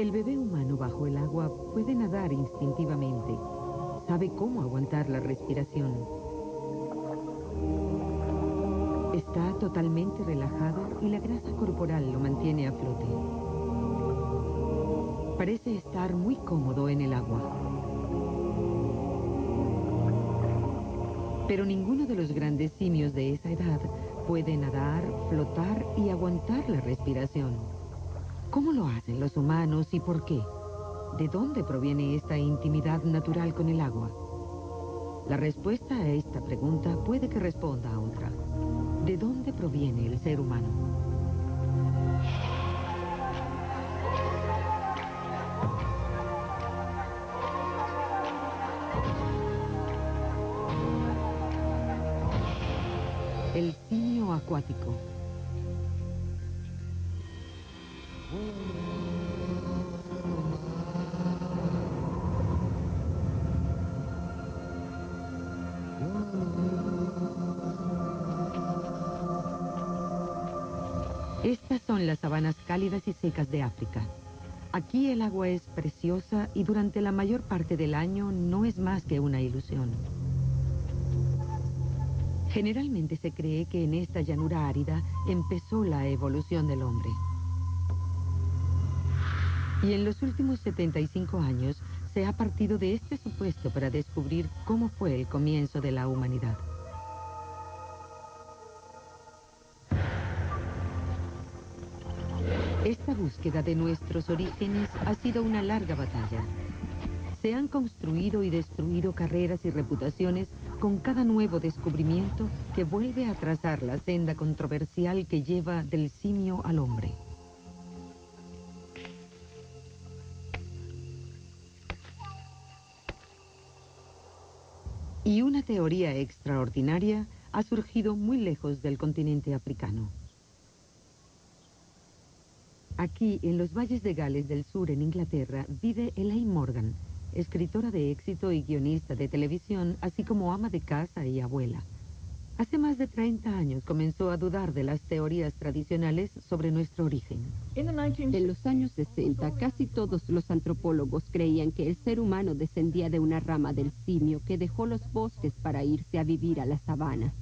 El bebé humano bajo el agua puede nadar instintivamente. Sabe cómo aguantar la respiración. Está totalmente relajado y la grasa corporal lo mantiene a flote. Parece estar muy cómodo en el agua. Pero ninguno de los grandes simios de esa edad puede nadar, flotar y aguantar la respiración. ¿Cómo lo hacen los humanos y por qué? ¿De dónde proviene esta intimidad natural con el agua? La respuesta a esta pregunta puede que responda a otra. ¿De dónde proviene el ser humano? El simio acuático. Estas son las sabanas cálidas y secas de África. Aquí el agua es preciosa y durante la mayor parte del año no es más que una ilusión. Generalmente se cree que en esta llanura árida empezó la evolución del hombre. Y en los últimos 75 años se ha partido de este supuesto para descubrir cómo fue el comienzo de la humanidad. Esta búsqueda de nuestros orígenes ha sido una larga batalla. Se han construido y destruido carreras y reputaciones con cada nuevo descubrimiento que vuelve a trazar la senda controversial que lleva del simio al hombre. Y una teoría extraordinaria ha surgido muy lejos del continente africano. Aquí, en los valles de Gales del Sur, en Inglaterra, vive Elaine Morgan, escritora de éxito y guionista de televisión, así como ama de casa y abuela. Hace más de 30 años comenzó a dudar de las teorías tradicionales sobre nuestro origen. En los años 60, casi todos los antropólogos creían que el ser humano descendía de una rama del simio que dejó los bosques para irse a vivir a la sabana.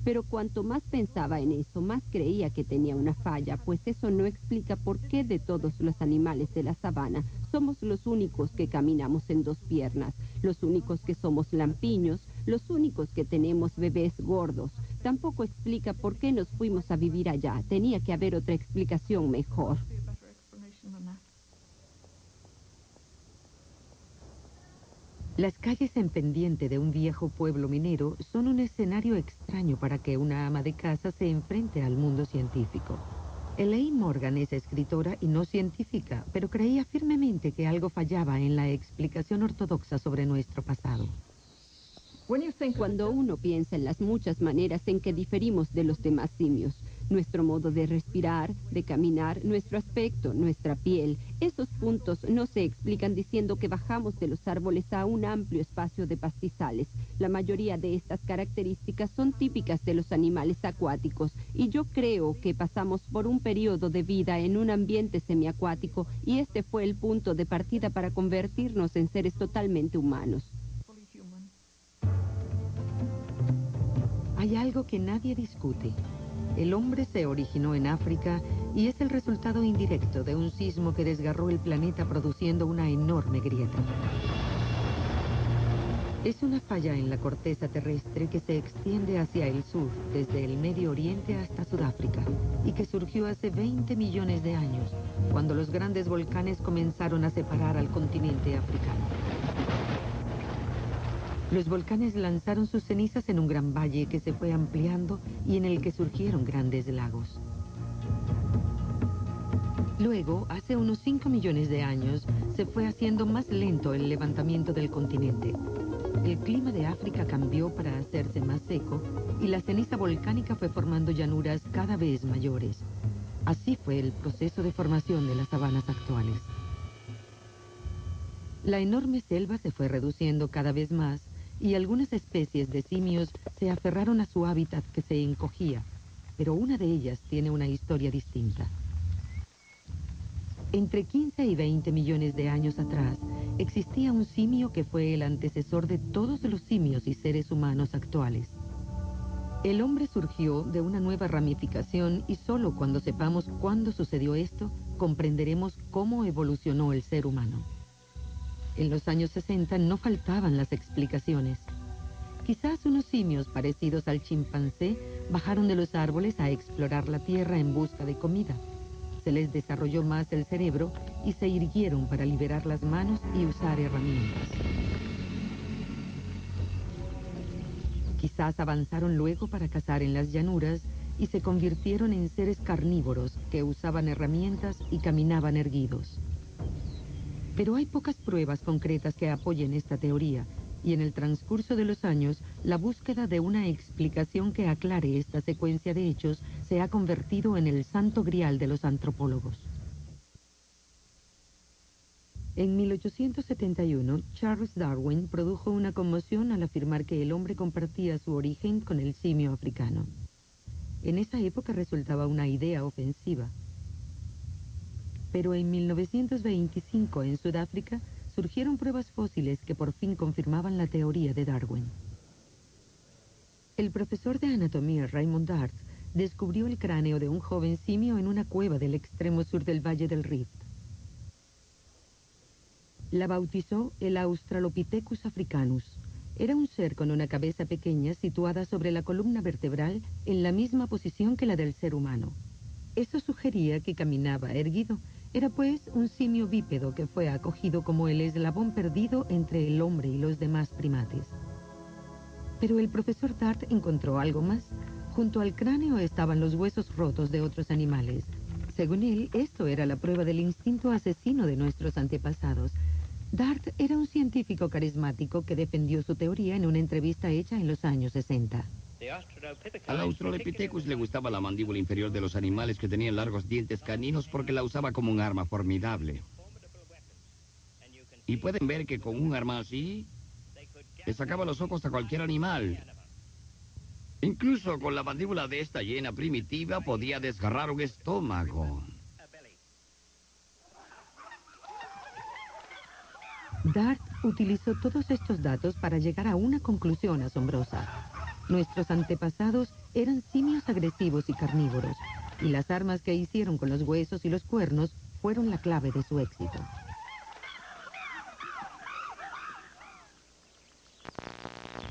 Pero cuanto más pensaba en eso, más creía que tenía una falla, pues eso no explica por qué de todos los animales de la sabana somos los únicos que caminamos en dos piernas, los únicos que somos lampiños, los únicos que tenemos bebés gordos. Tampoco explica por qué nos fuimos a vivir allá. Tenía que haber otra explicación mejor. Las calles en pendiente de un viejo pueblo minero son un escenario extraño para que una ama de casa se enfrente al mundo científico. Elaine Morgan es escritora y no científica, pero creía firmemente que algo fallaba en la explicación ortodoxa sobre nuestro pasado. Cuando uno piensa en las muchas maneras en que diferimos de los demás simios, nuestro modo de respirar, de caminar, nuestro aspecto, nuestra piel, esos puntos no se explican diciendo que bajamos de los árboles a un amplio espacio de pastizales. La mayoría de estas características son típicas de los animales acuáticos, y yo creo que pasamos por un periodo de vida en un ambiente semiacuático, y este fue el punto de partida para convertirnos en seres totalmente humanos. Hay algo que nadie discute. El hombre se originó en África y es el resultado indirecto de un sismo que desgarró el planeta produciendo una enorme grieta. Es una falla en la corteza terrestre que se extiende hacia el sur, desde el Medio Oriente hasta Sudáfrica, y que surgió hace 20 millones de años, cuando los grandes volcanes comenzaron a separar al continente africano. Los volcanes lanzaron sus cenizas en un gran valle que se fue ampliando y en el que surgieron grandes lagos. Luego, hace unos 5 millones de años, se fue haciendo más lento el levantamiento del continente. El clima de África cambió para hacerse más seco y la ceniza volcánica fue formando llanuras cada vez mayores. Así fue el proceso de formación de las sabanas actuales. La enorme selva se fue reduciendo cada vez más y algunas especies de simios se aferraron a su hábitat que se encogía, pero una de ellas tiene una historia distinta. Entre 15 y 20 millones de años atrás, existía un simio que fue el antecesor de todos los simios y seres humanos actuales. El hombre surgió de una nueva ramificación y solo cuando sepamos cuándo sucedió esto, comprenderemos cómo evolucionó el ser humano. En los años 60 no faltaban las explicaciones. Quizás unos simios parecidos al chimpancé bajaron de los árboles a explorar la tierra en busca de comida. Se les desarrolló más el cerebro y se irguieron para liberar las manos y usar herramientas. Quizás avanzaron luego para cazar en las llanuras y se convirtieron en seres carnívoros que usaban herramientas y caminaban erguidos. Pero hay pocas pruebas concretas que apoyen esta teoría, y en el transcurso de los años, la búsqueda de una explicación que aclare esta secuencia de hechos se ha convertido en el santo grial de los antropólogos. En 1871, Charles Darwin produjo una conmoción al afirmar que el hombre compartía su origen con el simio africano. En esa época resultaba una idea ofensiva. Pero en 1925, en Sudáfrica, surgieron pruebas fósiles que por fin confirmaban la teoría de Darwin. El profesor de anatomía Raymond Dart descubrió el cráneo de un joven simio en una cueva del extremo sur del Valle del Rift. La bautizó el Australopithecus africanus. Era un ser con una cabeza pequeña situada sobre la columna vertebral en la misma posición que la del ser humano. Eso sugería que caminaba erguido. Era pues un simio bípedo que fue acogido como el eslabón perdido entre el hombre y los demás primates. Pero el profesor Dart encontró algo más. Junto al cráneo estaban los huesos rotos de otros animales. Según él, esto era la prueba del instinto asesino de nuestros antepasados. Dart era un científico carismático que defendió su teoría en una entrevista hecha en los años 60. Al Australopithecus le gustaba la mandíbula inferior de los animales que tenían largos dientes caninos porque la usaba como un arma formidable. Y pueden ver que con un arma así, le sacaba los ojos a cualquier animal. Incluso con la mandíbula de esta hiena primitiva podía desgarrar un estómago. Dart utilizó todos estos datos para llegar a una conclusión asombrosa. Nuestros antepasados eran simios agresivos y carnívoros, y las armas que hicieron con los huesos y los cuernos fueron la clave de su éxito.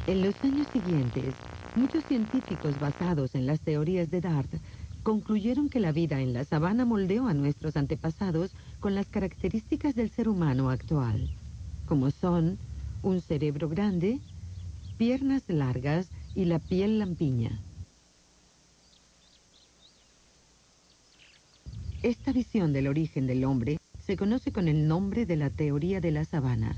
En los años siguientes, muchos científicos basados en las teorías de Dart concluyeron que la vida en la sabana moldeó a nuestros antepasados con las características del ser humano actual, como son un cerebro grande, piernas largas y la piel lampiña. Esta visión del origen del hombre se conoce con el nombre de la teoría de la sabana.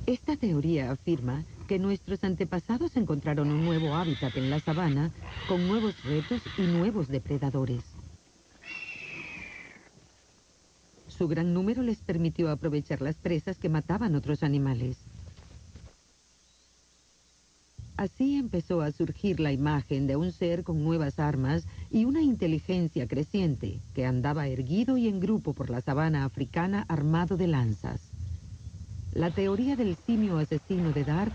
Esta teoría afirma que nuestros antepasados encontraron un nuevo hábitat en la sabana con nuevos retos y nuevos depredadores. Su gran número les permitió aprovechar las presas que mataban otros animales. Así empezó a surgir la imagen de un ser con nuevas armas y una inteligencia creciente que andaba erguido y en grupo por la sabana africana armado de lanzas. La teoría del simio asesino de Dart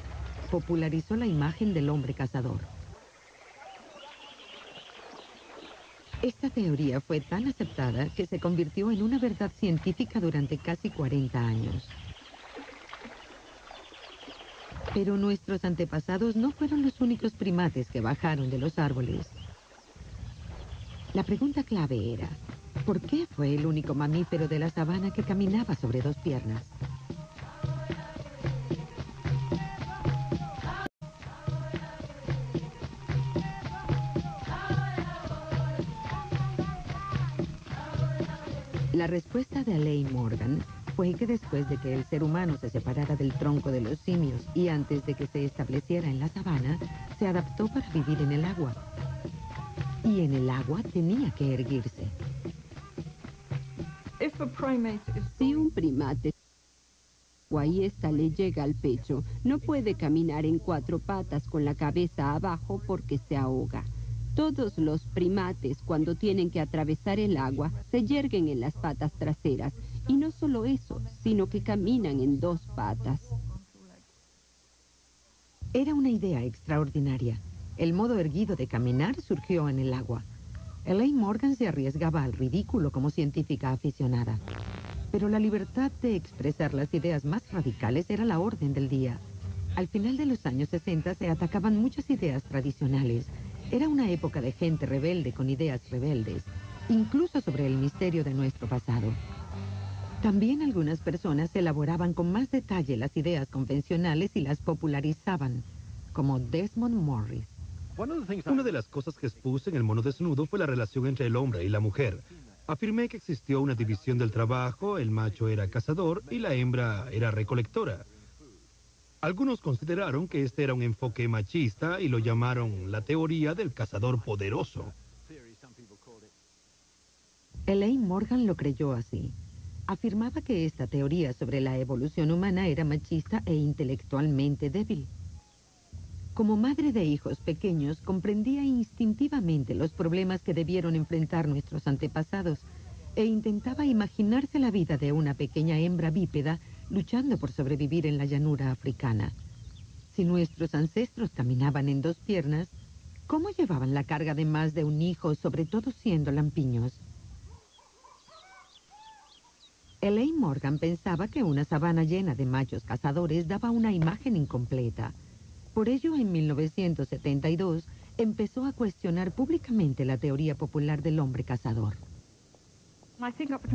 popularizó la imagen del hombre cazador. Esta teoría fue tan aceptada que se convirtió en una verdad científica durante casi 40 años. Pero nuestros antepasados no fueron los únicos primates que bajaron de los árboles. La pregunta clave era, ¿por qué fue el único mamífero de la sabana que caminaba sobre dos piernas? La respuesta de Alain Morgan fue que después de que el ser humano se separara del tronco de los simios y antes de que se estableciera en la sabana, se adaptó para vivir en el agua. Y en el agua tenía que erguirse. Si un primate y esta le llega al pecho, no puede caminar en cuatro patas con la cabeza abajo porque se ahoga. Todos los primates, cuando tienen que atravesar el agua, se yerguen en las patas traseras. Y no solo eso, sino que caminan en 2 patas. Era una idea extraordinaria. El modo erguido de caminar surgió en el agua. Elaine Morgan se arriesgaba al ridículo como científica aficionada. Pero la libertad de expresar las ideas más radicales era la orden del día. Al final de los años 60 se atacaban muchas ideas tradicionales. Era una época de gente rebelde con ideas rebeldes, incluso sobre el misterio de nuestro pasado. También algunas personas elaboraban con más detalle las ideas convencionales y las popularizaban, como Desmond Morris. Una de las cosas que expuse en El mono desnudo fue la relación entre el hombre y la mujer. Afirmé que existió una división del trabajo, el macho era cazador y la hembra era recolectora. Algunos consideraron que este era un enfoque machista y lo llamaron la teoría del cazador poderoso. Elaine Morgan lo creyó así. Afirmaba que esta teoría sobre la evolución humana era machista e intelectualmente débil. Como madre de hijos pequeños, comprendía instintivamente los problemas que debieron enfrentar nuestros antepasados e intentaba imaginarse la vida de una pequeña hembra bípeda luchando por sobrevivir en la llanura africana. Si nuestros ancestros caminaban en 2 piernas, ¿cómo llevaban la carga de más de un hijo, sobre todo siendo lampiños? Elaine Morgan pensaba que una sabana llena de machos cazadores daba una imagen incompleta. Por ello, en 1972, empezó a cuestionar públicamente la teoría popular del hombre cazador.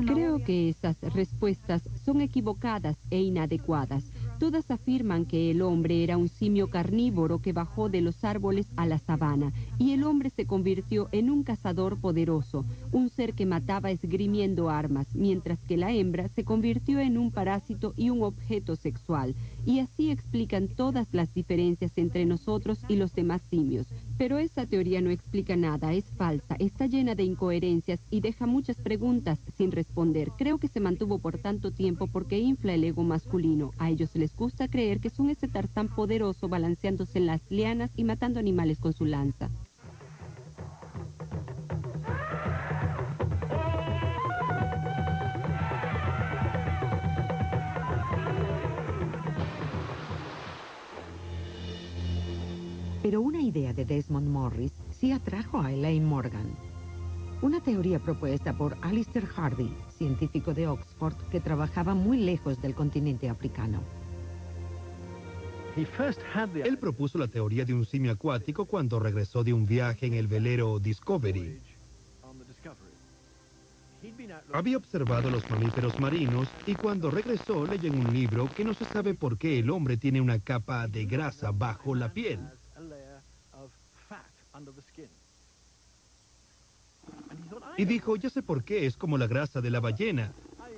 Creo que esas respuestas son equivocadas e inadecuadas. Todas afirman que el hombre era un simio carnívoro que bajó de los árboles a la sabana, y el hombre se convirtió en un cazador poderoso, un ser que mataba esgrimiendo armas, mientras que la hembra se convirtió en un parásito y un objeto sexual. Y así explican todas las diferencias entre nosotros y los demás simios. Pero esa teoría no explica nada, es falsa, está llena de incoherencias y deja muchas preguntas sin responder. Creo que se mantuvo por tanto tiempo porque infla el ego masculino. A ellos les gusta creer que son ese Tarzán poderoso balanceándose en las lianas y matando animales con su lanza. Pero una idea de Desmond Morris sí atrajo a Elaine Morgan. Una teoría propuesta por Alister Hardy, científico de Oxford que trabajaba muy lejos del continente africano. Él propuso la teoría de un simio acuático cuando regresó de un viaje en el velero Discovery. Había observado los mamíferos marinos y cuando regresó leyó en un libro que no se sabe por qué el hombre tiene una capa de grasa bajo la piel. Y dijo, ya sé por qué, es como la grasa de la ballena.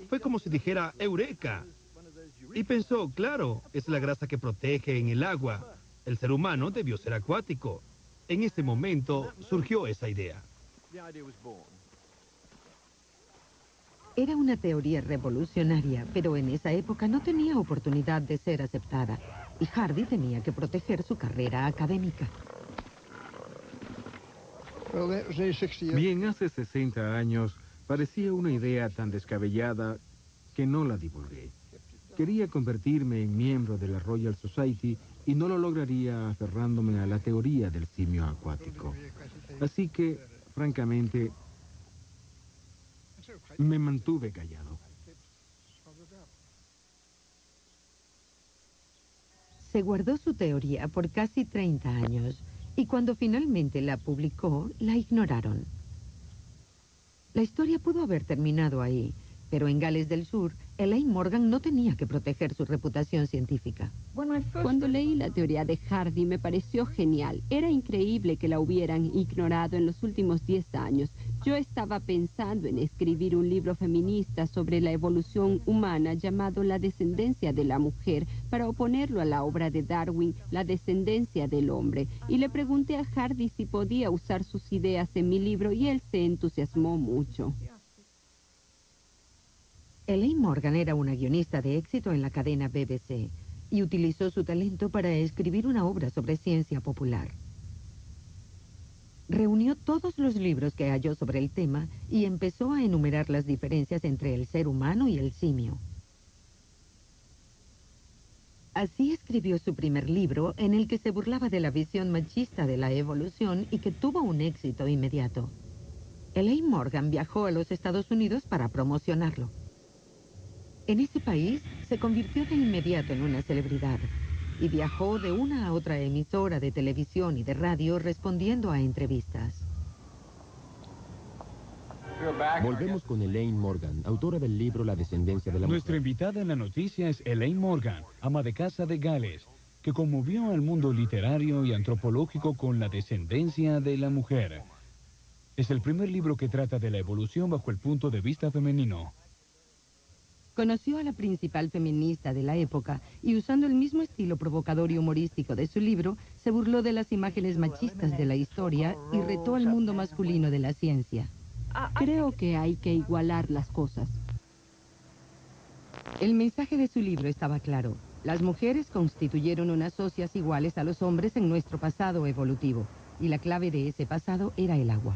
Fue como si dijera, ¡Eureka! Y pensó, claro, es la grasa que protege en el agua. El ser humano debió ser acuático. En ese momento surgió esa idea. Era una teoría revolucionaria, pero en esa época no tenía oportunidad de ser aceptada, y Hardy tenía que proteger su carrera académica. Bien, hace 60 años parecía una idea tan descabellada que no la divulgué. Quería convertirme en miembro de la Royal Society y no lo lograría aferrándome a la teoría del simio acuático. Así que, francamente, me mantuve callado. Se guardó su teoría por casi 30 años, y cuando finalmente la publicó, la ignoraron. La historia pudo haber terminado ahí, pero en Gales del Sur, Elaine Morgan no tenía que proteger su reputación científica. Cuando leí la teoría de Hardy me pareció genial. Era increíble que la hubieran ignorado en los últimos 10 años. Yo estaba pensando en escribir un libro feminista sobre la evolución humana llamado La descendencia de la mujer, para oponerlo a la obra de Darwin, La descendencia del hombre. Y le pregunté a Hardy si podía usar sus ideas en mi libro y él se entusiasmó mucho. Elaine Morgan era una guionista de éxito en la cadena BBC y utilizó su talento para escribir una obra sobre ciencia popular. Reunió todos los libros que halló sobre el tema y empezó a enumerar las diferencias entre el ser humano y el simio. Así escribió su primer libro, en el que se burlaba de la visión machista de la evolución y que tuvo un éxito inmediato. Elaine Morgan viajó a los Estados Unidos para promocionarlo. En ese país se convirtió de inmediato en una celebridad y viajó de una a otra emisora de televisión y de radio respondiendo a entrevistas. Volvemos con Elaine Morgan, autora del libro La descendencia de la Nuestra mujer. invitada en la noticia es Elaine Morgan, ama de casa de Gales, que conmovió al mundo literario y antropológico con La descendencia de la mujer. Es el primer libro que trata de la evolución bajo el punto de vista femenino. Conoció a la principal feminista de la época y, usando el mismo estilo provocador y humorístico de su libro, se burló de las imágenes machistas de la historia y retó al mundo masculino de la ciencia. Creo que hay que igualar las cosas. El mensaje de su libro estaba claro. Las mujeres constituyeron unas socias iguales a los hombres en nuestro pasado evolutivo, y la clave de ese pasado era el agua.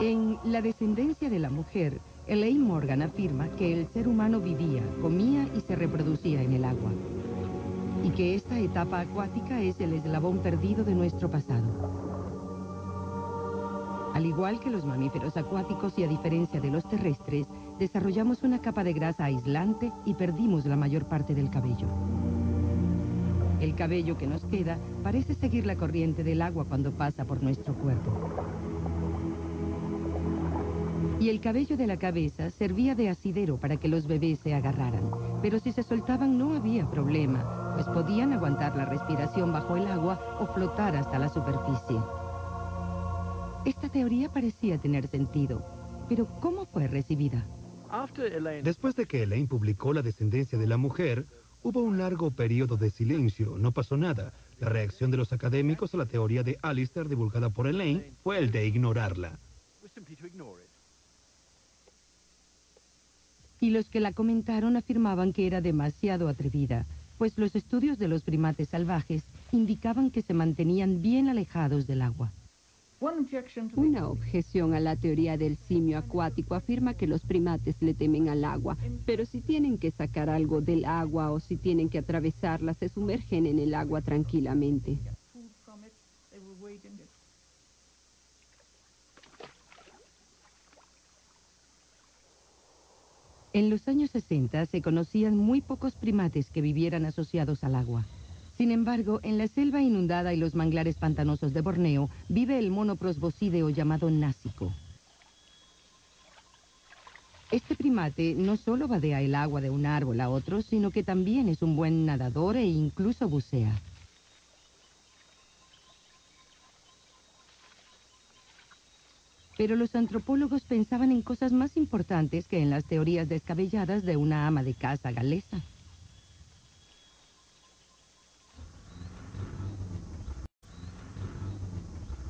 En La descendencia de la mujer, Elaine Morgan afirma que el ser humano vivía, comía y se reproducía en el agua, y que esta etapa acuática es el eslabón perdido de nuestro pasado. Al igual que los mamíferos acuáticos y a diferencia de los terrestres, desarrollamos una capa de grasa aislante y perdimos la mayor parte del cabello. El cabello que nos queda parece seguir la corriente del agua cuando pasa por nuestro cuerpo. Y el cabello de la cabeza servía de asidero para que los bebés se agarraran. Pero si se soltaban no había problema, pues podían aguantar la respiración bajo el agua o flotar hasta la superficie. Esta teoría parecía tener sentido, pero ¿cómo fue recibida? Después de que Elaine publicó La descendencia de la mujer, hubo un largo periodo de silencio, no pasó nada. La reacción de los académicos a la teoría de Alistair divulgada por Elaine fue el de ignorarla. Y los que la comentaron afirmaban que era demasiado atrevida, pues los estudios de los primates salvajes indicaban que se mantenían bien alejados del agua. Una objeción a la teoría del simio acuático afirma que los primates le temen al agua, pero si tienen que sacar algo del agua o si tienen que atravesarla, se sumergen en el agua tranquilamente. En los años 60 se conocían muy pocos primates que vivieran asociados al agua. Sin embargo, en la selva inundada y los manglares pantanosos de Borneo vive el mono prosbosídeo llamado násico. Este primate no solo vadea el agua de un árbol a otro, sino que también es un buen nadador e incluso bucea. Pero los antropólogos pensaban en cosas más importantes que en las teorías descabelladas de una ama de casa galesa.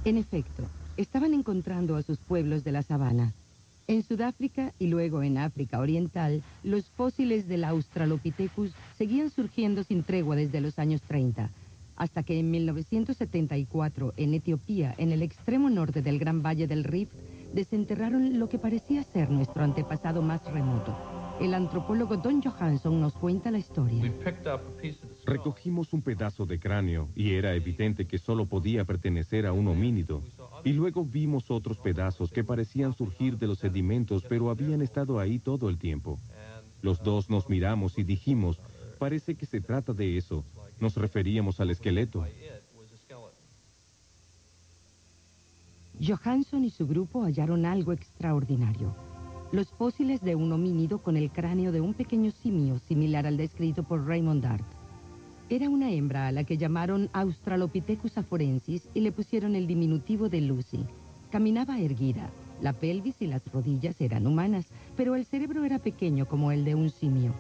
En efecto, estaban encontrando a sus pueblos de la sabana. En Sudáfrica y luego en África Oriental, los fósiles del Australopithecus seguían surgiendo sin tregua desde los años 30, hasta que en 1974, en Etiopía, en el extremo norte del Gran Valle del Rift, desenterraron lo que parecía ser nuestro antepasado más remoto. El antropólogo Don Johansson nos cuenta la historia. Recogimos un pedazo de cráneo y era evidente que solo podía pertenecer a un homínido. Y luego vimos otros pedazos que parecían surgir de los sedimentos, pero habían estado ahí todo el tiempo. Los dos nos miramos y dijimos, parece que se trata de eso. Nos referíamos al esqueleto. Johansson y su grupo hallaron algo extraordinario. Los fósiles de un homínido con el cráneo de un pequeño simio similar al descrito por Raymond Dart. Era una hembra a la que llamaron Australopithecus afarensis y le pusieron el diminutivo de Lucy. Caminaba erguida, la pelvis y las rodillas eran humanas, pero el cerebro era pequeño como el de un simio.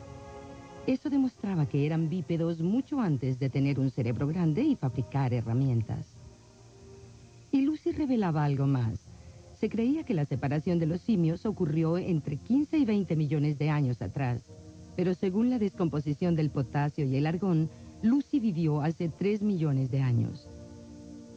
Eso demostraba que eran bípedos mucho antes de tener un cerebro grande y fabricar herramientas. Y Lucy revelaba algo más. Se creía que la separación de los simios ocurrió entre 15 y 20 millones de años atrás, pero según la descomposición del potasio y el argón, Lucy vivió hace 3 millones de años.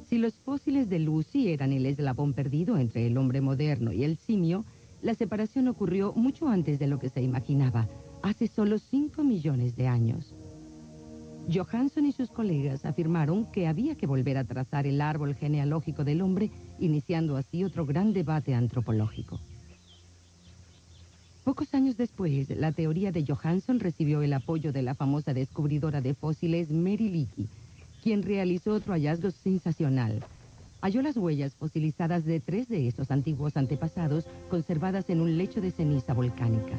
Si los fósiles de Lucy eran el eslabón perdido entre el hombre moderno y el simio, la separación ocurrió mucho antes de lo que se imaginaba, hace solo 5 millones de años. Johanson y sus colegas afirmaron que había que volver a trazar el árbol genealógico del hombre, iniciando así otro gran debate antropológico. Pocos años después, la teoría de Johanson recibió el apoyo de la famosa descubridora de fósiles Mary Leakey, quien realizó otro hallazgo sensacional. Halló las huellas fosilizadas de 3 de estos antiguos antepasados conservadas en un lecho de ceniza volcánica.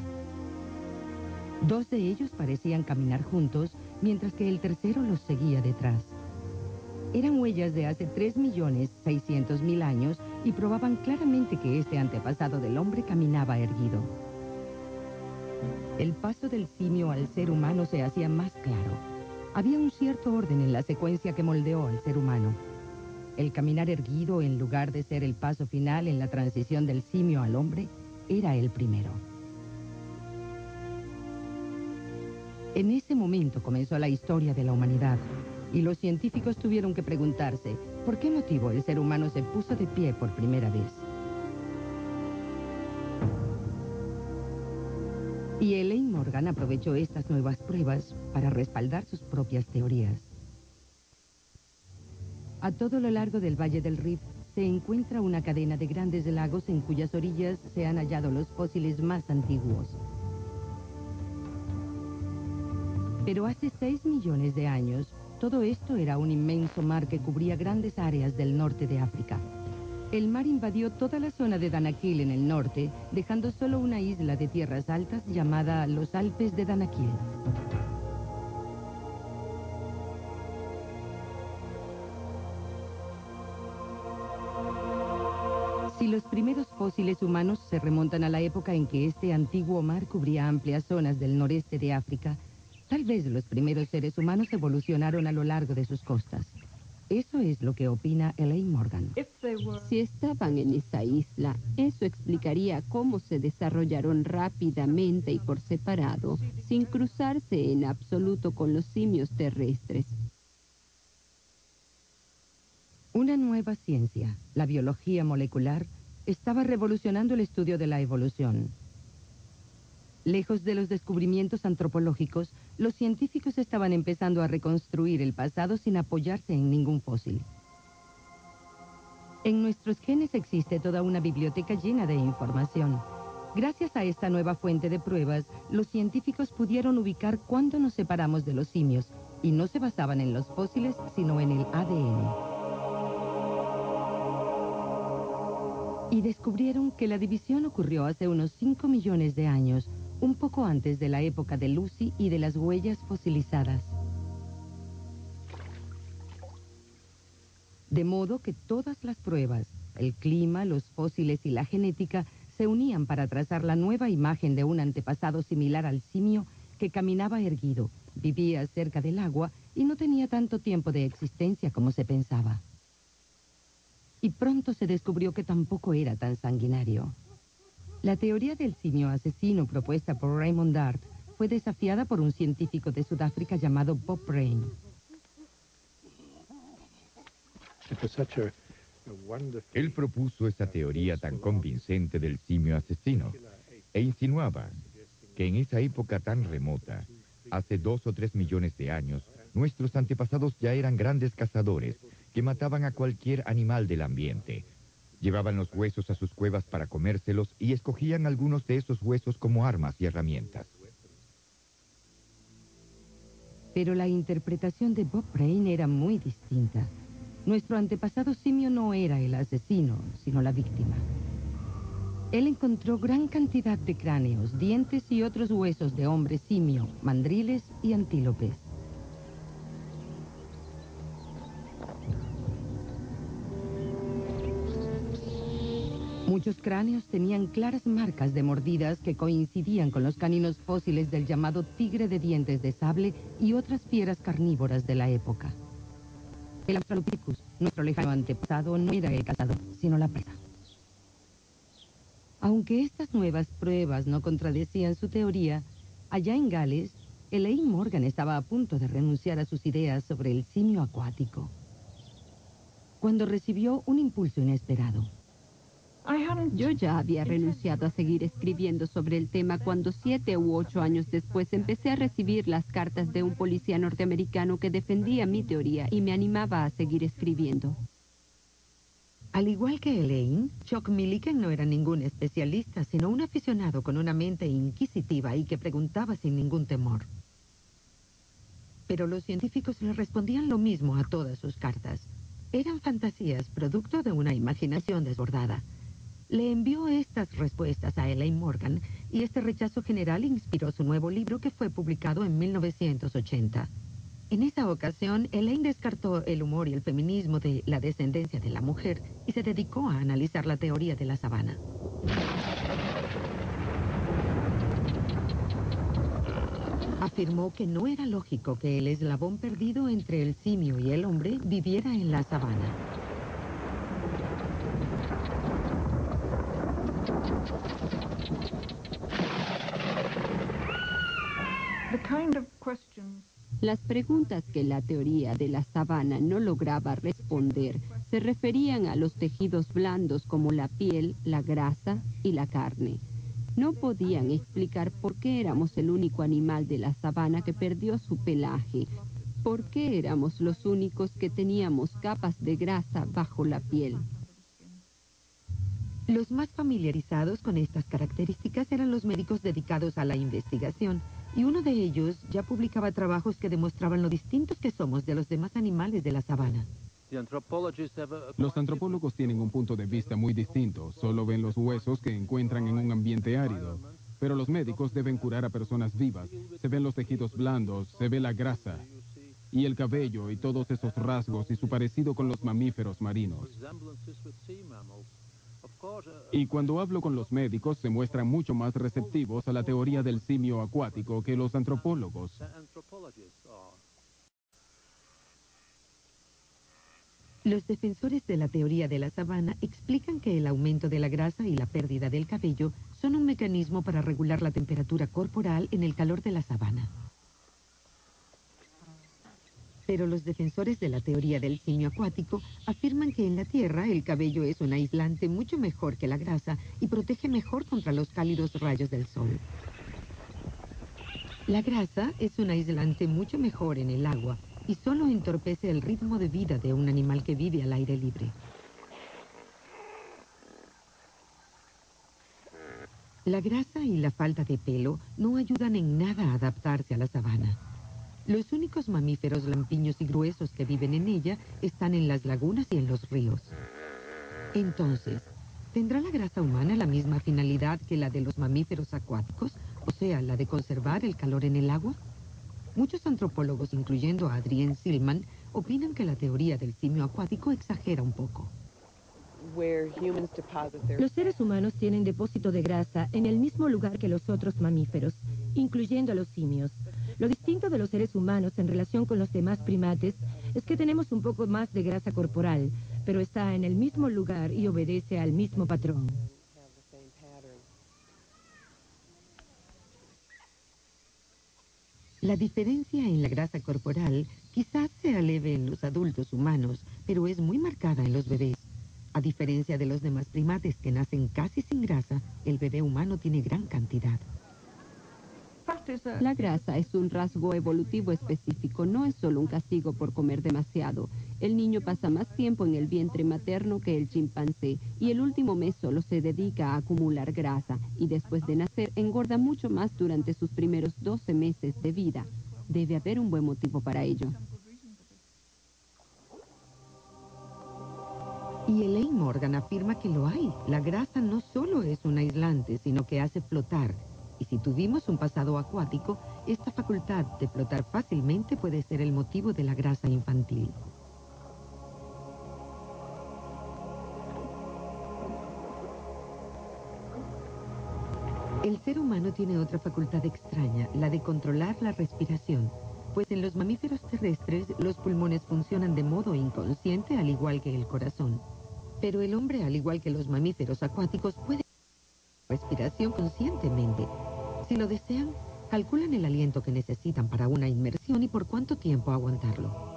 2 de ellos parecían caminar juntos, mientras que el tercero los seguía detrás. Eran huellas de hace 3.600.000 años y probaban claramente que este antepasado del hombre caminaba erguido. El paso del simio al ser humano se hacía más claro. Había un cierto orden en la secuencia que moldeó al ser humano. El caminar erguido, en lugar de ser el paso final en la transición del simio al hombre, era el primero. En ese momento comenzó la historia de la humanidad, y los científicos tuvieron que preguntarse por qué motivo el ser humano se puso de pie por primera vez. Y Elaine Morgan aprovechó estas nuevas pruebas para respaldar sus propias teorías. A todo lo largo del Valle del Rift se encuentra una cadena de grandes lagos en cuyas orillas se han hallado los fósiles más antiguos. Pero hace 6 millones de años, todo esto era un inmenso mar que cubría grandes áreas del norte de África. El mar invadió toda la zona de Danakil en el norte, dejando solo una isla de tierras altas llamada los Alpes de Danakil. Si los primeros fósiles humanos se remontan a la época en que este antiguo mar cubría amplias zonas del noreste de África, tal vez los primeros seres humanos evolucionaron a lo largo de sus costas. Eso es lo que opina Elaine Morgan. Si estaban en esa isla, eso explicaría cómo se desarrollaron rápidamente y por separado, sin cruzarse en absoluto con los simios terrestres. Una nueva ciencia, la biología molecular, estaba revolucionando el estudio de la evolución. Lejos de los descubrimientos antropológicos, los científicos estaban empezando a reconstruir el pasado sin apoyarse en ningún fósil. En nuestros genes existe toda una biblioteca llena de información. Gracias a esta nueva fuente de pruebas, los científicos pudieron ubicar cuándo nos separamos de los simios, y no se basaban en los fósiles, sino en el ADN. Y descubrieron que la división ocurrió hace unos 5 millones de años, un poco antes de la época de Lucy y de las huellas fosilizadas. De modo que todas las pruebas, el clima, los fósiles y la genética, se unían para trazar la nueva imagen de un antepasado similar al simio que caminaba erguido, vivía cerca del agua y no tenía tanto tiempo de existencia como se pensaba. Y pronto se descubrió que tampoco era tan sanguinario. La teoría del simio asesino propuesta por Raymond Dart fue desafiada por un científico de Sudáfrica llamado Bob Brain. Él propuso esa teoría tan convincente del simio asesino e insinuaba que en esa época tan remota, hace 2 o 3 millones de años, nuestros antepasados ya eran grandes cazadores que mataban a cualquier animal del ambiente. Llevaban los huesos a sus cuevas para comérselos y escogían algunos de esos huesos como armas y herramientas. Pero la interpretación de Bob Brain era muy distinta. Nuestro antepasado simio no era el asesino, sino la víctima. Él encontró gran cantidad de cráneos, dientes y otros huesos de hombre simio, mandriles y antílopes. Muchos cráneos tenían claras marcas de mordidas que coincidían con los caninos fósiles del llamado tigre de dientes de sable y otras fieras carnívoras de la época. El Australopithecus, nuestro lejano antepasado, no era el cazador, sino la presa. Aunque estas nuevas pruebas no contradecían su teoría, allá en Gales, Elaine Morgan estaba a punto de renunciar a sus ideas sobre el simio acuático, cuando recibió un impulso inesperado. Yo ya había renunciado a seguir escribiendo sobre el tema cuando 7 u 8 años después empecé a recibir las cartas de un policía norteamericano que defendía mi teoría y me animaba a seguir escribiendo. Al igual que Elaine, Chuck Milliken no era ningún especialista, sino un aficionado con una mente inquisitiva y que preguntaba sin ningún temor. Pero los científicos le respondían lo mismo a todas sus cartas. Eran fantasías, producto de una imaginación desbordada. Le envió estas respuestas a Elaine Morgan y este rechazo general inspiró su nuevo libro que fue publicado en 1980. En esa ocasión, Elaine descartó el humor y el feminismo de la descendencia de la mujer y se dedicó a analizar la teoría de la sabana. Afirmó que no era lógico que el eslabón perdido entre el simio y el hombre viviera en la sabana. Las preguntas que la teoría de la sabana no lograba responder se referían a los tejidos blandos como la piel, la grasa y la carne. No podían explicar por qué éramos el único animal de la sabana que perdió su pelaje, por qué éramos los únicos que teníamos capas de grasa bajo la piel. Los más familiarizados con estas características eran los médicos dedicados a la investigación, y uno de ellos ya publicaba trabajos que demostraban lo distintos que somos de los demás animales de la sabana. Los antropólogos tienen un punto de vista muy distinto. Solo ven los huesos que encuentran en un ambiente árido. Pero los médicos deben curar a personas vivas. Se ven los tejidos blandos, se ve la grasa y el cabello y todos esos rasgos y su parecido con los mamíferos marinos. Y cuando hablo con los médicos se muestran mucho más receptivos a la teoría del simio acuático que los antropólogos. Los defensores de la teoría de la sabana explican que el aumento de la grasa y la pérdida del cabello son un mecanismo para regular la temperatura corporal en el calor de la sabana. Pero los defensores de la teoría del simio acuático afirman que en la Tierra el cabello es un aislante mucho mejor que la grasa y protege mejor contra los cálidos rayos del sol. La grasa es un aislante mucho mejor en el agua y solo entorpece el ritmo de vida de un animal que vive al aire libre. La grasa y la falta de pelo no ayudan en nada a adaptarse a la sabana. Los únicos mamíferos lampiños y gruesos que viven en ella están en las lagunas y en los ríos. Entonces, ¿tendrá la grasa humana la misma finalidad que la de los mamíferos acuáticos? O sea, la de conservar el calor en el agua. Muchos antropólogos, incluyendo a Adrienne Silman, opinan que la teoría del simio acuático exagera un poco. Los seres humanos tienen depósito de grasa en el mismo lugar que los otros mamíferos, incluyendo a los simios. Lo distinto de los seres humanos en relación con los demás primates es que tenemos un poco más de grasa corporal, pero está en el mismo lugar y obedece al mismo patrón. La diferencia en la grasa corporal quizás sea leve en los adultos humanos, pero es muy marcada en los bebés. A diferencia de los demás primates que nacen casi sin grasa, el bebé humano tiene gran cantidad. La grasa es un rasgo evolutivo específico, no es solo un castigo por comer demasiado. El niño pasa más tiempo en el vientre materno que el chimpancé y el último mes solo se dedica a acumular grasa y después de nacer engorda mucho más durante sus primeros 12 meses de vida. Debe haber un buen motivo para ello. Y Elaine Morgan afirma que lo hay. La grasa no solo es un aislante, sino que hace flotar. Y si tuvimos un pasado acuático, esta facultad de flotar fácilmente puede ser el motivo de la grasa infantil. El ser humano tiene otra facultad extraña, la de controlar la respiración, pues en los mamíferos terrestres los pulmones funcionan de modo inconsciente al igual que el corazón. Pero el hombre, al igual que los mamíferos acuáticos, puede respiración conscientemente. Si lo desean, calculan el aliento que necesitan para una inmersión y por cuánto tiempo aguantarlo.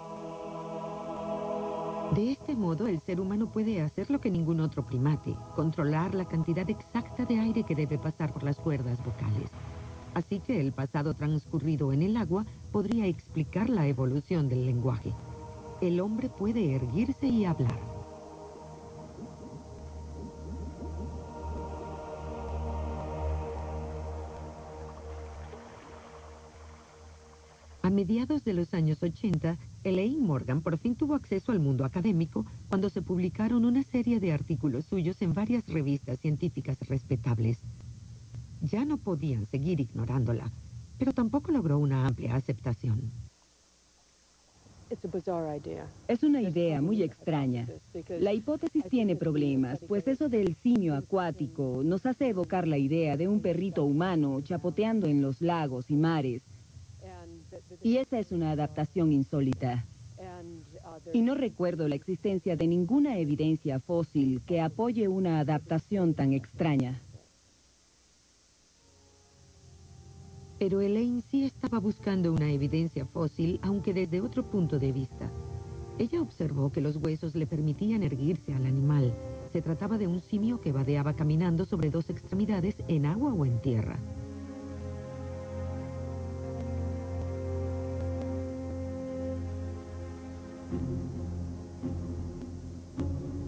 De este modo, el ser humano puede hacer lo que ningún otro primate, controlar la cantidad exacta de aire que debe pasar por las cuerdas vocales. Así que el pasado transcurrido en el agua podría explicar la evolución del lenguaje. El hombre puede erguirse y hablar. A mediados de los años 80, Elaine Morgan por fin tuvo acceso al mundo académico cuando se publicaron una serie de artículos suyos en varias revistas científicas respetables. Ya no podían seguir ignorándola, pero tampoco logró una amplia aceptación. Es una idea muy extraña. La hipótesis tiene problemas, pues eso del simio acuático nos hace evocar la idea de un perrito humano chapoteando en los lagos y mares. Y esa es una adaptación insólita. Y no recuerdo la existencia de ninguna evidencia fósil que apoye una adaptación tan extraña. Pero Elaine sí estaba buscando una evidencia fósil, aunque desde otro punto de vista. Ella observó que los huesos le permitían erguirse al animal. Se trataba de un simio que vadeaba caminando sobre dos extremidades en agua o en tierra.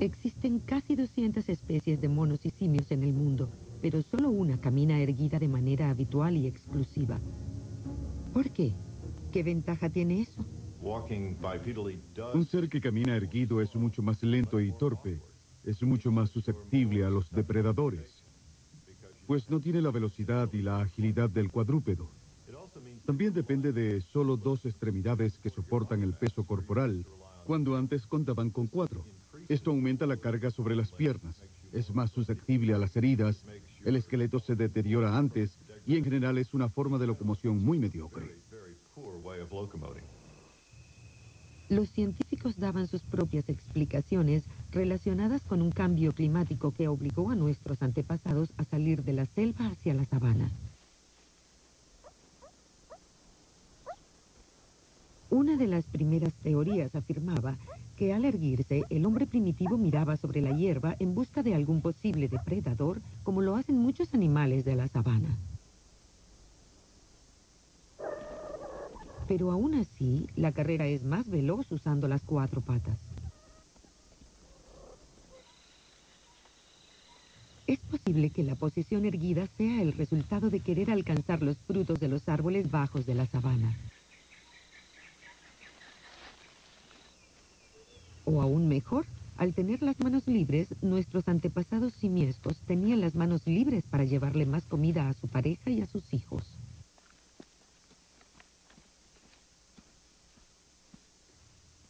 Existen casi 200 especies de monos y simios en el mundo, pero solo una camina erguida de manera habitual y exclusiva. ¿Por qué? ¿Qué ventaja tiene eso? Un ser que camina erguido es mucho más lento y torpe. Es mucho más susceptible a los depredadores, pues no tiene la velocidad y la agilidad del cuadrúpedo. También depende de solo dos extremidades que soportan el peso corporal, cuando antes contaban con 4. Esto aumenta la carga sobre las piernas, es más susceptible a las heridas, el esqueleto se deteriora antes y en general es una forma de locomoción muy mediocre. Los científicos daban sus propias explicaciones relacionadas con un cambio climático que obligó a nuestros antepasados a salir de la selva hacia la sabana. Una de las primeras teorías afirmaba que al erguirse, el hombre primitivo miraba sobre la hierba en busca de algún posible depredador, como lo hacen muchos animales de la sabana. Pero aún así, la carrera es más veloz usando las 4 patas. Es posible que la posición erguida sea el resultado de querer alcanzar los frutos de los árboles bajos de la sabana. O aún mejor, al tener las manos libres, nuestros antepasados simiescos tenían las manos libres para llevarle más comida a su pareja y a sus hijos.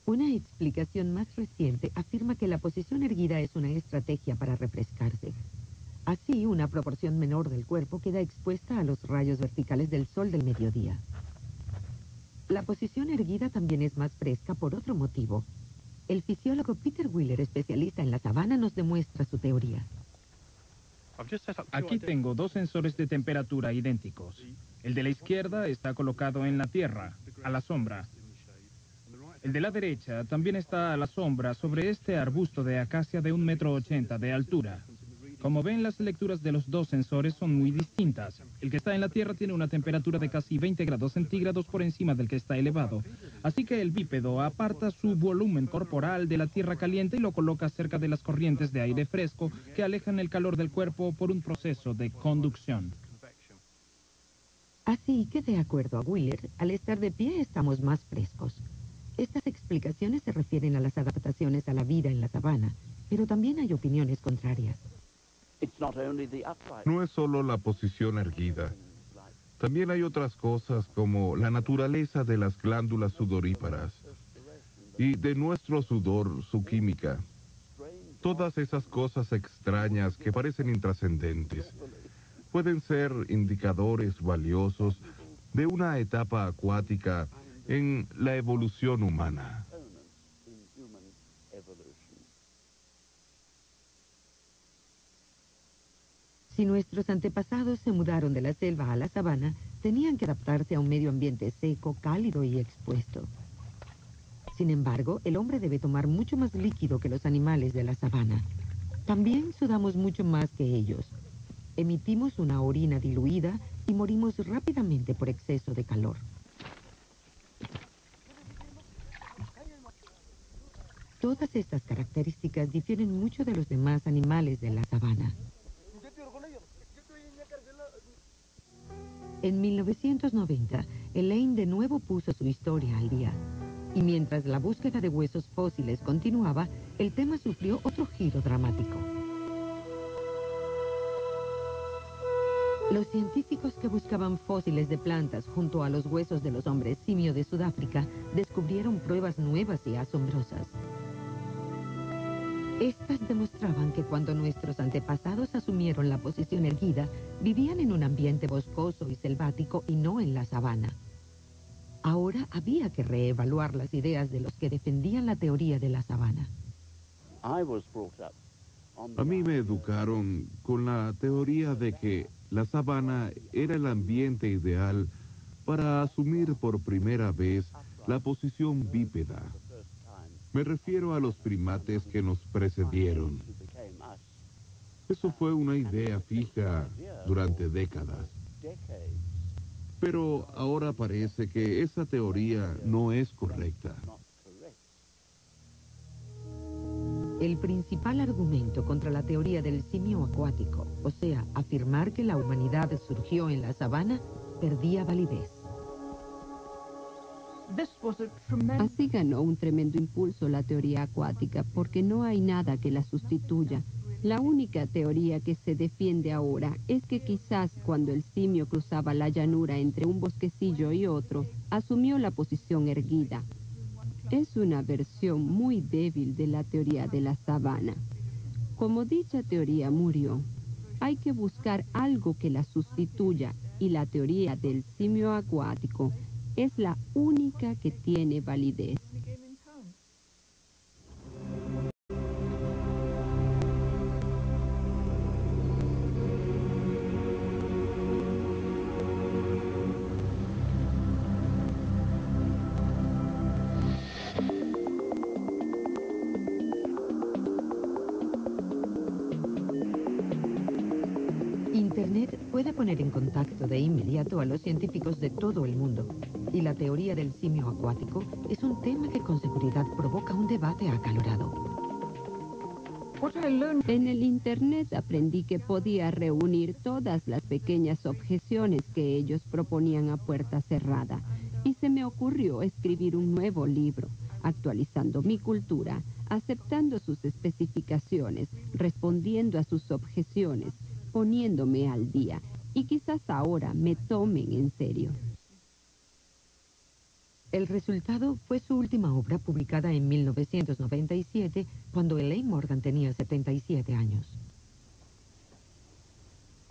Una explicación más reciente afirma que la posición erguida es una estrategia para refrescarse. Así, una proporción menor del cuerpo queda expuesta a los rayos verticales del sol del mediodía. La posición erguida también es más fresca por otro motivo. El fisiólogo Peter Wheeler, especialista en la sabana, nos demuestra su teoría. Aquí tengo 2 sensores de temperatura idénticos. El de la izquierda está colocado en la tierra, a la sombra. El de la derecha también está a la sombra sobre este arbusto de acacia de 1,80 m de altura. Como ven, las lecturas de los 2 sensores son muy distintas. El que está en la tierra tiene una temperatura de casi 20 grados centígrados por encima del que está elevado. Así que el bípedo aparta su volumen corporal de la tierra caliente y lo coloca cerca de las corrientes de aire fresco que alejan el calor del cuerpo por un proceso de conducción. Así que, de acuerdo a Wheeler, al estar de pie estamos más frescos. Estas explicaciones se refieren a las adaptaciones a la vida en la sabana, pero también hay opiniones contrarias. No es solo la posición erguida. También hay otras cosas como la naturaleza de las glándulas sudoríparas y de nuestro sudor, su química. Todas esas cosas extrañas que parecen intrascendentes pueden ser indicadores valiosos de una etapa acuática en la evolución humana. Si nuestros antepasados se mudaron de la selva a la sabana, tenían que adaptarse a un medio ambiente seco, cálido y expuesto. Sin embargo, el hombre debe tomar mucho más líquido que los animales de la sabana. También sudamos mucho más que ellos. Emitimos una orina diluida y morimos rápidamente por exceso de calor. Todas estas características difieren mucho de los demás animales de la sabana. En 1990, Elaine de nuevo puso su historia al día. Y mientras la búsqueda de huesos fósiles continuaba, el tema sufrió otro giro dramático. Los científicos que buscaban fósiles de plantas junto a los huesos de los hombres simio de Sudáfrica descubrieron pruebas nuevas y asombrosas. Estas demostraban que cuando nuestros antepasados asumieron la posición erguida, vivían en un ambiente boscoso y selvático y no en la sabana. Ahora había que reevaluar las ideas de los que defendían la teoría de la sabana. A mí me educaron con la teoría de que la sabana era el ambiente ideal para asumir por primera vez la posición bípeda. Me refiero a los primates que nos precedieron. Eso fue una idea fija durante décadas. Pero ahora parece que esa teoría no es correcta. El principal argumento contra la teoría del simio acuático, o sea, afirmar que la humanidad surgió en la sabana, perdía validez. Así ganó un tremendo impulso la teoría acuática, porque no hay nada que la sustituya. La única teoría que se defiende ahora es que quizás cuando el simio cruzaba la llanura entre un bosquecillo y otro, asumió la posición erguida. Es una versión muy débil de la teoría de la sabana. Como dicha teoría murió, hay que buscar algo que la sustituya, y la teoría del simio acuático es la única que tiene validez. Internet puede poner en contacto de inmediato a los científicos de todo el mundo. Y la teoría del simio acuático es un tema que con seguridad provoca un debate acalorado. En el Internet aprendí que podía reunir todas las pequeñas objeciones que ellos proponían a puerta cerrada. Y se me ocurrió escribir un nuevo libro, actualizando mi cultura, aceptando sus especificaciones, respondiendo a sus objeciones, poniéndome al día. Y quizás ahora me tomen en serio. El resultado fue su última obra publicada en 1997, cuando Elaine Morgan tenía 77 años.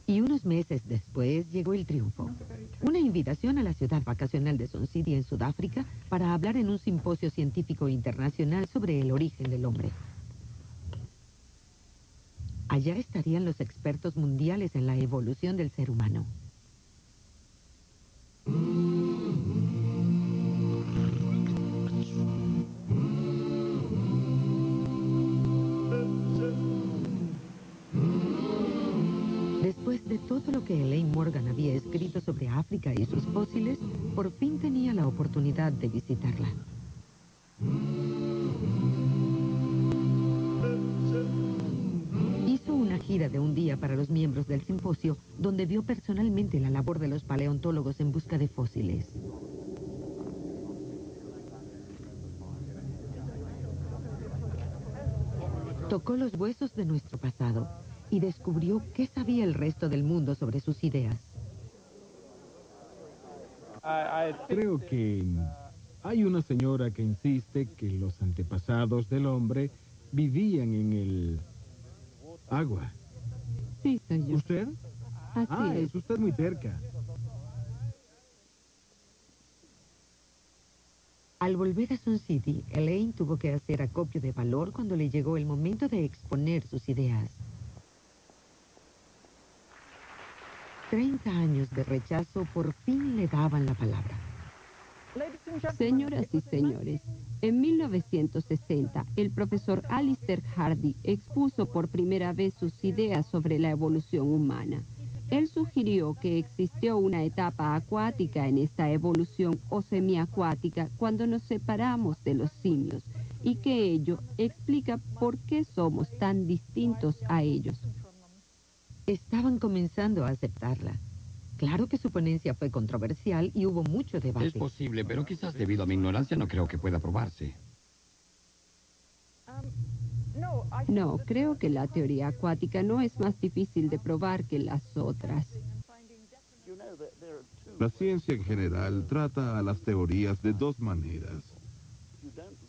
Y unos meses después llegó el triunfo. Una invitación a la ciudad vacacional de Sun City en Sudáfrica para hablar en un simposio científico internacional sobre el origen del hombre. Allá estarían los expertos mundiales en la evolución del ser humano. Después de todo lo que Elaine Morgan había escrito sobre África y sus fósiles, por fin tenía la oportunidad de visitarla. Hizo una gira de un día para los miembros del simposio, donde vio personalmente la labor de los paleontólogos en busca de fósiles. Tocó los huesos de nuestro pasado y descubrió qué sabía el resto del mundo sobre sus ideas. Creo que hay una señora que insiste que los antepasados del hombre vivían en el agua. Sí, soy yo. ¿Usted? Así Es usted muy terca. Al volver a Sun City, Elaine tuvo que hacer acopio de valor cuando le llegó el momento de exponer sus ideas. 30 años de rechazo por fin le daban la palabra. Señoras y señores, en 1960, el profesor Alister Hardy expuso por primera vez sus ideas sobre la evolución humana. Él sugirió que existió una etapa acuática en esta evolución o semiacuática cuando nos separamos de los simios, y que ello explica por qué somos tan distintos a ellos. Estaban comenzando a aceptarla. Claro que su ponencia fue controversial y hubo mucho debate. Es posible, pero quizás debido a mi ignorancia no creo que pueda probarse. No, creo que la teoría acuática no es más difícil de probar que las otras. La ciencia en general trata a las teorías de dos maneras.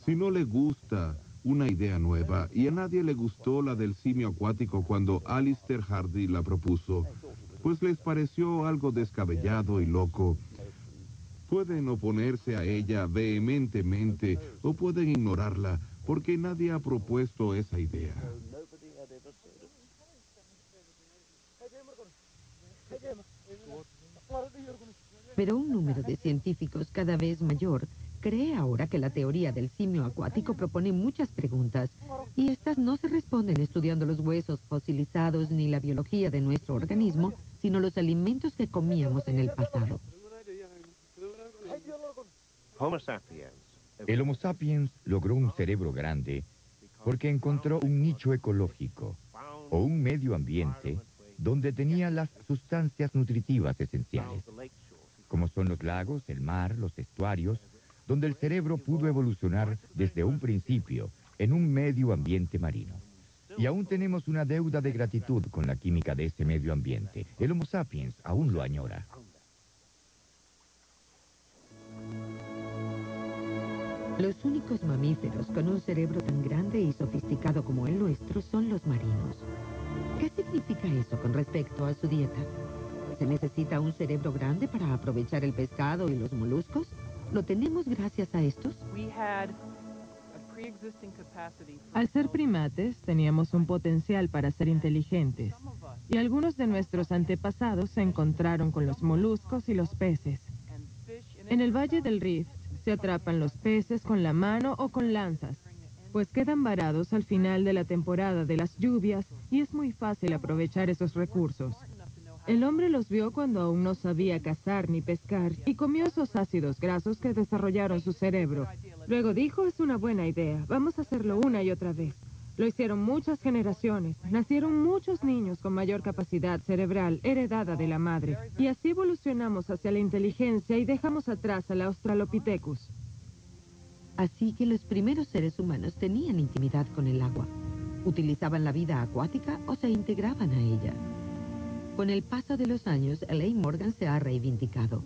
Si no le gusta una idea nueva, y a nadie le gustó la del simio acuático cuando Alister Hardy la propuso, pues les pareció algo descabellado y loco, pueden oponerse a ella vehementemente o pueden ignorarla porque nadie ha propuesto esa idea. Pero un número de científicos cada vez mayor cree ahora que la teoría del simio acuático propone muchas preguntas, y estas no se responden estudiando los huesos fosilizados ni la biología de nuestro organismo, sino los alimentos que comíamos en el pasado. El Homo sapiens logró un cerebro grande porque encontró un nicho ecológico o un medio ambiente donde tenía las sustancias nutritivas esenciales, como son los lagos, el mar, los estuarios, donde el cerebro pudo evolucionar desde un principio en un medio ambiente marino. Y aún tenemos una deuda de gratitud con la química de ese medio ambiente. El Homo sapiens aún lo añora. Los únicos mamíferos con un cerebro tan grande y sofisticado como el nuestro son los marinos. ¿Qué significa eso con respecto a su dieta? ¿Se necesita un cerebro grande para aprovechar el pescado y los moluscos? ¿Lo tenemos gracias a estos? Al ser primates, teníamos un potencial para ser inteligentes, y algunos de nuestros antepasados se encontraron con los moluscos y los peces. En el Valle del Rift se atrapan los peces con la mano o con lanzas, pues quedan varados al final de la temporada de las lluvias y es muy fácil aprovechar esos recursos. El hombre los vio cuando aún no sabía cazar ni pescar y comió esos ácidos grasos que desarrollaron su cerebro. Luego dijo, es una buena idea, vamos a hacerlo una y otra vez. Lo hicieron muchas generaciones, nacieron muchos niños con mayor capacidad cerebral heredada de la madre. Y así evolucionamos hacia la inteligencia y dejamos atrás al Australopithecus. Así que los primeros seres humanos tenían intimidad con el agua. Utilizaban la vida acuática o se integraban a ella. Con el paso de los años, Elaine Morgan se ha reivindicado.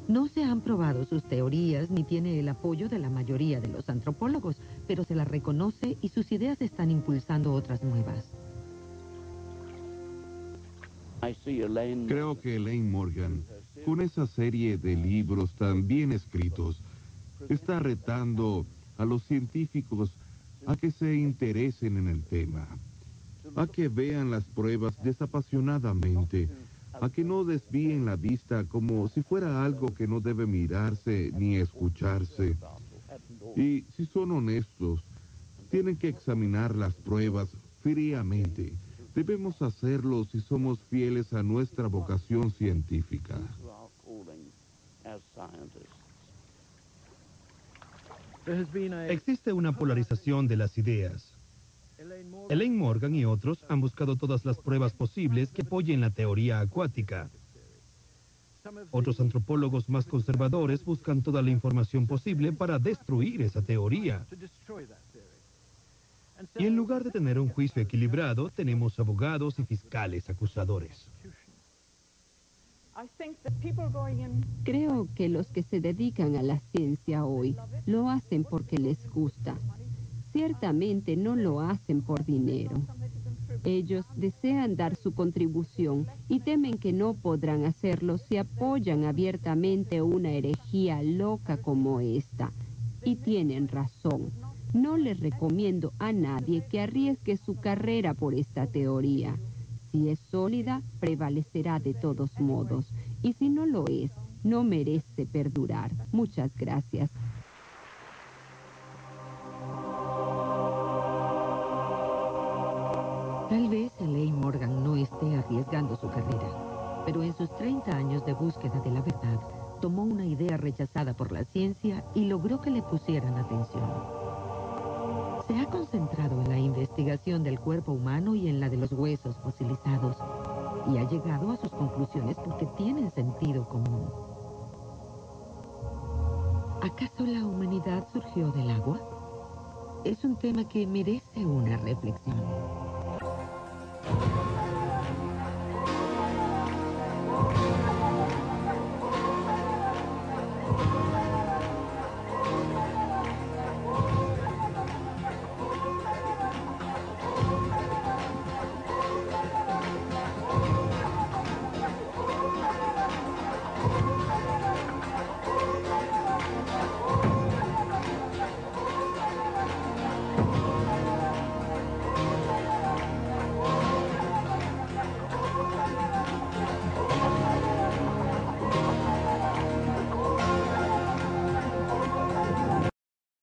No se han probado sus teorías ni tiene el apoyo de la mayoría de los antropólogos, pero se la reconoce y sus ideas están impulsando otras nuevas. Creo que Elaine Morgan, con esa serie de libros tan bien escritos, está retando a los científicos a que se interesen en el tema, a que vean las pruebas desapasionadamente, a que no desvíen la vista como si fuera algo que no debe mirarse ni escucharse. Y si son honestos, tienen que examinar las pruebas fríamente. Debemos hacerlo si somos fieles a nuestra vocación científica. Existe una polarización de las ideas. Elaine Morgan y otros han buscado todas las pruebas posibles que apoyen la teoría acuática. Otros antropólogos más conservadores buscan toda la información posible para destruir esa teoría. Y en lugar de tener un juicio equilibrado, tenemos abogados y fiscales acusadores. Creo que los que se dedican a la ciencia hoy lo hacen porque les gusta. Ciertamente no lo hacen por dinero. Ellos desean dar su contribución y temen que no podrán hacerlo si apoyan abiertamente una herejía loca como esta. Y tienen razón. No les recomiendo a nadie que arriesgue su carrera por esta teoría. Si es sólida, prevalecerá de todos modos. Y si no lo es, no merece perdurar. Muchas gracias. Tal vez Elaine Morgan no esté arriesgando su carrera, pero en sus 30 años de búsqueda de la verdad, tomó una idea rechazada por la ciencia y logró que le pusieran atención. Se ha concentrado en la investigación del cuerpo humano y en la de los huesos fosilizados, y ha llegado a sus conclusiones porque tienen sentido común. ¿Acaso la humanidad surgió del agua? Es un tema que merece una reflexión.